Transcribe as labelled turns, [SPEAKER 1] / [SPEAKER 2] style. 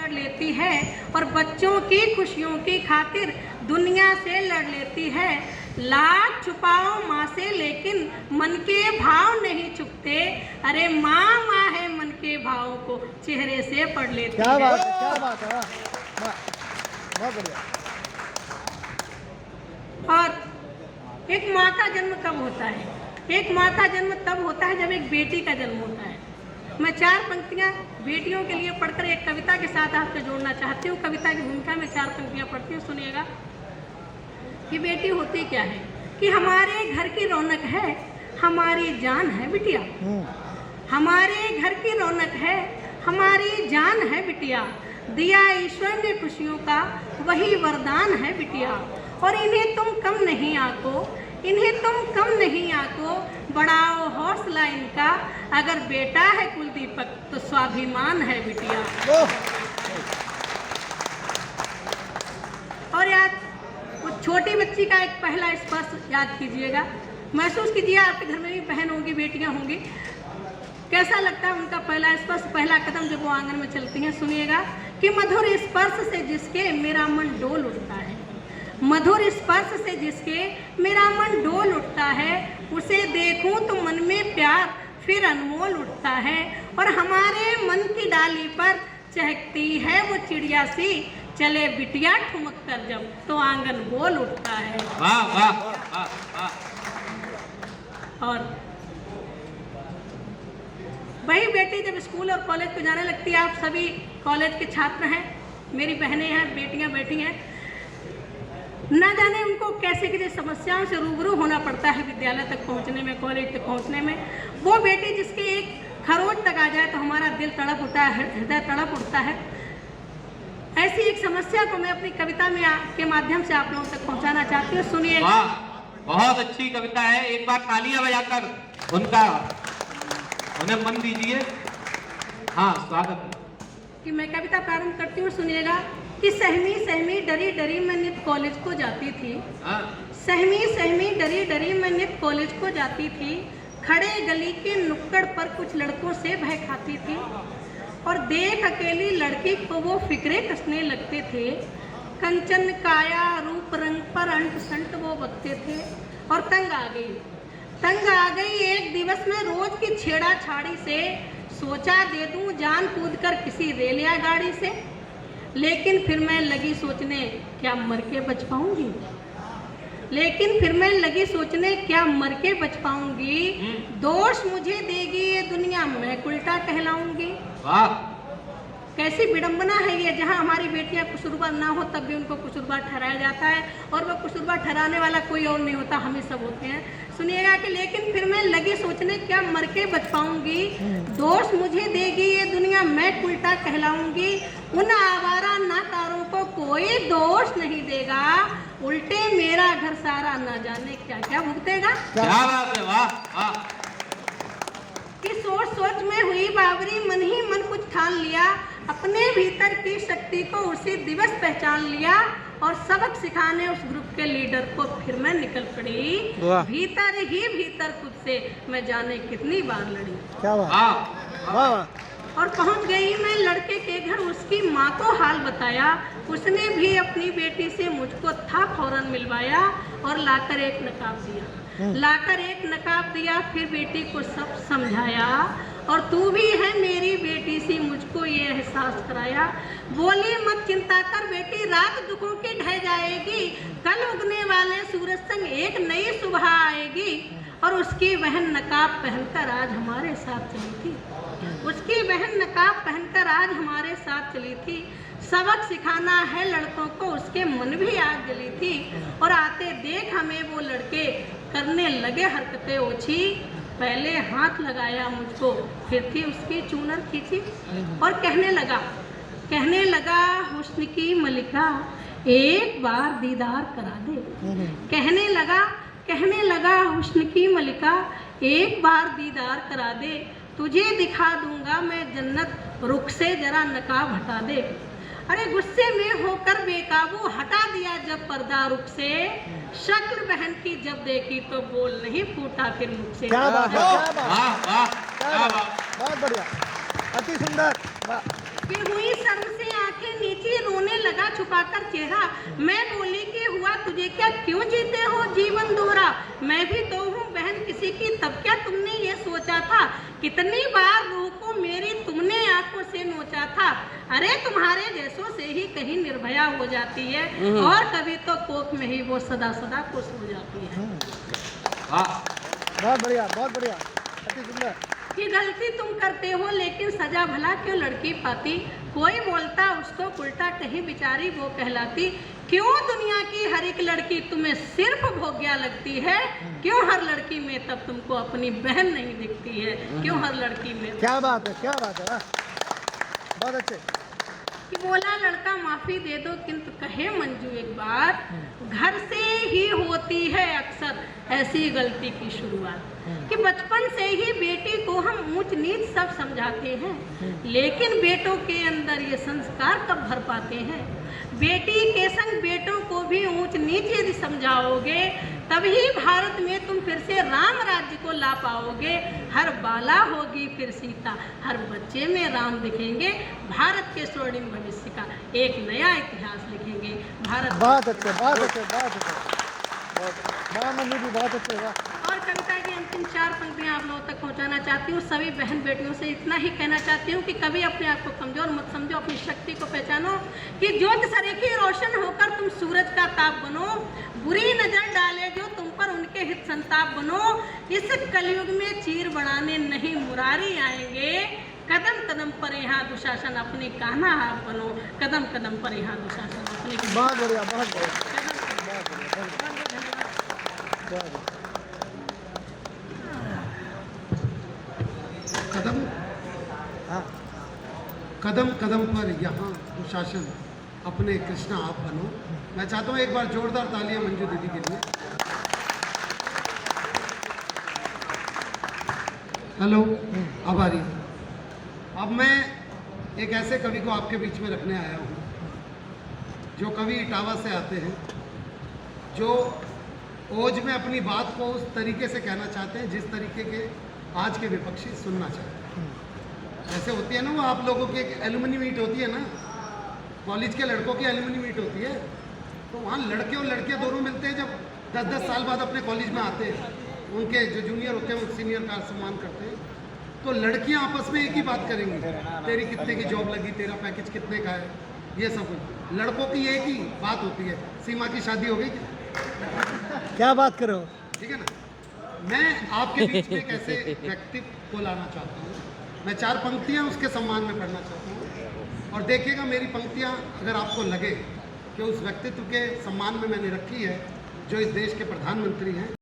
[SPEAKER 1] बिगड़ लेती है और बच्चों की खुशियों की खातिर दुनिया से लड़ लेती है। लाख छुपाओ माँ से लेकिन मन के भाव नहीं छुपते। अरे माँ माँ है मन के भावों को चेहरे से पढ़ लेती
[SPEAKER 2] क्या
[SPEAKER 1] है।
[SPEAKER 2] बात है, क्या बात है, वाह, बहुत बढ़िया।
[SPEAKER 1] और एक माँ का जन्म कब होता है? एक माँ का जन्म तब होता है जब एक बेटी का जन्म होता है। मैं 4 पंक्तियाँ बेटियों के लिए पढ़कर एक कविता के साथ आपको जोड़ना चाहती हूँ। कविता की भूमिका में 4 पंक्तियाँ पढ़ती हूँ, सुनिएगा कि बेटी होती क्या है। कि हमारे घर की रौनक है, हमारी जान है बिटिया। हमारे घर की रौनक है, हमारी जान है बिटिया। दिया ईश्वर ने खुशियों का, वही वरदान है बिटिया। और इन्हें तुम कम नहीं आको, इन्हें तुम कम नहीं आको, बढ़ाओ हौसला इनका। अगर बेटा है कुलदीपक तो स्वाभिमान है बिटिया। और याद वो छोटी बच्ची का एक पहला स्पर्श याद कीजिएगा। महसूस कीजिए आपके घर में भी बहन होंगी, बेटियां होंगी, कैसा लगता है उनका पहला स्पर्श, पहला कदम जब वो आंगन में चलती हैं। सुनिएगा कि मधुर स्पर्श से जिसके मेरा मन डोल उठता है। मधुर स्पर्श से जिसके मेरा मन डोल उठता है, उसे देखूं तो मन में प्यार फिर अनमोल उठता है। और हमारे मन की डाली पर चहकती है वो चिड़िया सी, चले बिटिया ठुमक कर जब तो आंगन बोल उठता है।
[SPEAKER 3] वाह वाह वाह वाह।
[SPEAKER 1] और वही बेटी जब स्कूल और कॉलेज को जाने लगती है, आप सभी कॉलेज के छात्र हैं, मेरी बहनें हैं, बेटियां बैठी हैं, ना जाने उनको कैसे कैसे समस्याओं से रूबरू होना पड़ता है विद्यालय तक पहुंचने में, कॉलेज तक पहुंचने में। वो बेटी जिसके एक खरोच तक आ जाए तो हमारा दिल तड़प उठता है, हृदय तड़प उठता है। ऐसी एक समस्या को मैं अपनी कविता में के माध्यम से आप लोगों तक पहुंचाना चाहती हूँ। सुनिए।
[SPEAKER 3] बहुत अच्छी कविता है, एक बार तालियां बजाकर उन्हें मन दीजिए। हाँ, स्वागत
[SPEAKER 1] कि मैं कविता प्रारंभ करती हूँ, सुनिएगा कि सहमी सहमी डरी डरी मैं नित कॉलेज को जाती थी। सहमी सहमी डरी डरी मैं नित कॉलेज को जाती थी। खड़े गली के नुक्कड़ पर कुछ लड़कों से भय खाती थी और देख अकेली लड़की को वो फिक्रे कसने लगते थे। कंचन काया रूप रंग पर अंट संट वो बकते थे और तंग आ गई एक दिवस में रोज की छेड़ा छाड़ी से। सोचा दे दूं जान कूद कर किसी रेल या गाड़ी से, लेकिन फिर मैं लगी सोचने क्या मर के बच पाऊंगी। लेकिन फिर मैं लगी सोचने क्या मर के बच पाऊंगी। दोष मुझे देगी ये दुनिया, मैं उल्टा कहलाऊंगी। कैसी विडंबना है ये, जहाँ हमारी बेटियां कसूरवार ना हो तब भी उनको कसूरवार ठहराया जाता है, और वह कसूरवार ठहराने वाला कोई और नहीं होता, हम ही सब होते हैं। सुनिएगा कि लेकिन फिर मैं लगी सोचने क्या मर के बच पाऊंगी। दोष मुझे देगी ये दुनिया, मैं उल्टा कहलाऊंगी। उन आवारा नाकारों को कोई दोष नहीं देगा, उल्टे मेरा घर सारा ना जाने क्या क्या भुगतेगा।
[SPEAKER 3] क्या बात है, वाह वाह।
[SPEAKER 1] कि सोच सोच में हुई बावरी, मन ही मन कुछ ठान लिया। अपने भीतर की शक्ति को उसी दिवस पहचान लिया और सबक सिखाने उस ग्रुप के लीडर को फिर मैं निकल पड़ी। भीतर ही भीतर खुद से मैं जाने कितनी बार लड़ी।
[SPEAKER 2] क्या बात।
[SPEAKER 1] और पहुंच गई मैं लड़के के घर, उसकी माँ को हाल बताया। उसने भी अपनी बेटी से मुझको था फौरन मिलवाया और लाकर एक नकाब दिया। फिर बेटी को सब समझाया और तू भी है मेरी बेटी सी, मुझको ये एहसास कराया। बोली मत चिंता कर बेटी, रात दुखों की ढह जाएगी। कल उगने वाले सूरज संग एक नई सुबह आएगी। और उसकी बहन नकाब पहनकर आज हमारे साथ चली थी। उसकी बहन नकाब पहनकर आज हमारे साथ चली थी। सबक सिखाना है लड़कों को, उसके मन भी आज जली थी। और आते देख हमें वो लड़के करने लगे हरकतें ओछी। पहले हाथ लगाया मुझको, फिर थी उसकी चूनर खींची। और कहने लगा हुस्न की मलिका, एक बार दीदार करा दे। कहने लगा हुस्न की मलिका, एक बार दीदार करा दे। तुझे दिखा दूंगा मैं जन्नत, रुख से जरा नकाब हटा दे। अरे गुस्से में होकर बेकाबू हटा दिया जब पर्दा रुख से। शक्ल बहन की जब देखी तो बोल नहीं फूटा फिर मुख से।
[SPEAKER 2] क्या बात है,
[SPEAKER 3] वाह वाह,
[SPEAKER 2] बहुत बढ़िया, अति सुंदर।
[SPEAKER 1] कि हुई शर्म से आंखें चेहरा। मैं बोली कि हुआ तुझे क्या, क्यों जीते हो जीवन दोहरा। मैं भी तो हूँ बहन किसी की, तब क्या तुमने ये सोचा था। कितनी बार रूह को मेरी तुमने आंखों से नोचा था। अरे तुम्हारे जैसों से ही कहीं निर्भया हो जाती है, और कभी तो कोख में ही वो सदा सदा खुश हो जाती है।
[SPEAKER 2] बहुत बढ़िया, बहुत बढ़िया, अति सुंदर।
[SPEAKER 1] कि गलती तुम करते हो लेकिन सजा भला क्यों लड़की पाती। कोई बोलता उसको उल्टा, कहीं बेचारी वो कहलाती। क्यों दुनिया की हर एक लड़की तुम्हें सिर्फ भोग्या लगती है। क्यों हर लड़की में तब तुमको अपनी बहन नहीं दिखती है। क्यों हर लड़की में।
[SPEAKER 2] क्या बात है, क्या बात है, बहुत अच्छे।
[SPEAKER 1] कि बोला लड़का माफी दे दो, किंतु कहे मंजू एक बार, घर से ही होती है अक्सर ऐसी गलती की शुरुआत। कि बचपन से ही बेटी को हम ऊंच नीच सब समझाते हैं, लेकिन बेटों के अंदर ये संस्कार कब भर पाते हैं। बेटी के संग बेटों को भी ऊंच नीच यदि समझाओगे, तभी भारत में तुम फिर से राम राज्य को ला पाओगे। हर बाला होगी फिर सीता, हर बच्चे में राम दिखेंगे। भारत के स्वर्णिम भविष्य का एक नया इतिहास लिखेंगे। भारत।
[SPEAKER 2] बहुत अच्छे, बहुत अच्छे, बहुत अच्छे, मंजू जी बहुत अच्छे।
[SPEAKER 1] और कविता की अंतिम 4 पंक्तियां आप लोगों तक पहुंचाना चाहती हूँ। सभी बहन बेटियों से इतना ही कहना चाहती हूँ कि कभी अपने आप को कमजोर मत समझो, अपनी शक्ति को पहचानो। कि ज्योत सरीखी रोशन होकर तुम सूरज का ताप बनो। बुरी नजर डाले जो तुम पर, उनके हित संताप बनो। इस कलयुग में चीर बढ़ाने नहीं मुरारी आएंगे। कदम कदम पर यहाँ दुशासन अपने कान्हा आप बनो। कदम कदम पर यहाँ दुशासन अपने।
[SPEAKER 2] बहुत बढ़िया, बहुत बढ़िया,
[SPEAKER 4] कदम कदम कदम पर यहाँ दुशासन अपने कृष्णा आप बनो। मैं चाहता हूँ एक बार जोरदार तालियां मंजू दीदी के लिए। हेलो, आभारी। अब मैं एक ऐसे कवि को आपके बीच में रखने आया हूँ, जो कवि इटावा से आते हैं, जो ओज में अपनी बात को उस तरीके से कहना चाहते हैं जिस तरीके के आज के विपक्षी सुनना चाहते हैं। जैसे होती है ना वो आप लोगों की एक एलुमनी मीट होती है ना, कॉलेज के लड़कों की एलुमनी मीट होती है, तो वहाँ लड़के और लड़कियाँ दोनों मिलते हैं। जब 10-10 साल बाद अपने कॉलेज में आते हैं, उनके जो जूनियर होते हैं वो सीनियर का सम्मान करते हैं, तो लड़कियाँ आपस में एक ही बात करेंगी, तेरी कितने की जॉब लगी, तेरा पैकेज कितने का है, ये सब कुछ। लड़कों की एक ही बात होती है, सीमा की शादी हो गई
[SPEAKER 2] क्या बात करो,
[SPEAKER 4] ठीक है ना। मैं आपके बीच में एक ऐसे व्यक्तित्व को लाना चाहता हूँ। मैं 4 पंक्तियाँ उसके सम्मान में पढ़ना चाहता हूँ, और देखिएगा मेरी पंक्तियाँ अगर आपको लगे कि उस व्यक्तित्व के सम्मान में मैंने रखी है जो इस देश के प्रधानमंत्री हैं।